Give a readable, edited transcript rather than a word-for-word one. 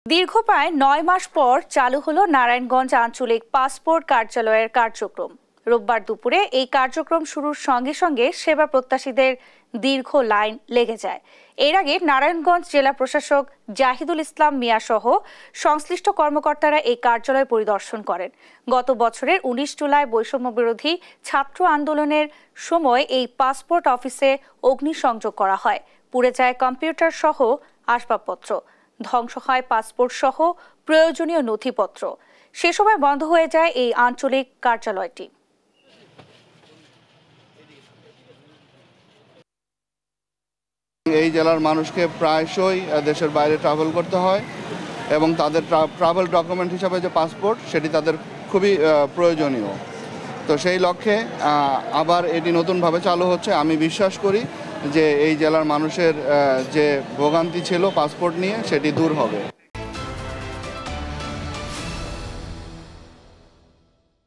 দীর্ঘ প্রায় ৯ মাস পর চালু হলো নারায়ণগঞ্জ আঞ্চলিক পাসপোর্ট কার্যালয়ের কার্যক্রম। রোববার দুপুরে এই কার্যক্রম শুরুর সঙ্গে সঙ্গে সেবা প্রত্যাশীদের দীর্ঘ লাইন লেগে যায়। এর আগে নারায়ণগঞ্জ জেলা প্রশাসক জাহিদুল ইসলাম মিয়া সহ সংশ্লিষ্ট কর্মকর্তারা এই কার্যালয় পরিদর্শন করেন। গত বছরের ১৯ জুলাই বৈষম্য বিরোধী ছাত্র আন্দোলনের সময় এই পাসপোর্ট অফিসে অগ্নিসংযোগ করা হয়। পুড়ে যায় কম্পিউটার সহ আসবাবপত্র, ধ্বংস হয় পাসপোর্ট সহ প্রয়োজনীয় নথিপত্র। সে সময় বন্ধ হয়ে যায় এই আঞ্চলিক কার্যালয়টি। এই জেলার মানুষকে প্রায়শই দেশের বাইরে ট্রাভেল করতে হয় এবং তাদের ট্রাভেল ডকুমেন্ট হিসাবে যে পাসপোর্ট সেটি তাদের খুবই প্রয়োজনীয়। তো সেই লক্ষ্যে আবার এটি নতুনভাবে চালু হচ্ছে। আমি বিশ্বাস করি যে এই জেলার মানুষের যে ভোগান্তি ছিল পাসপোর্ট নিয়ে সেটি দূর হবে।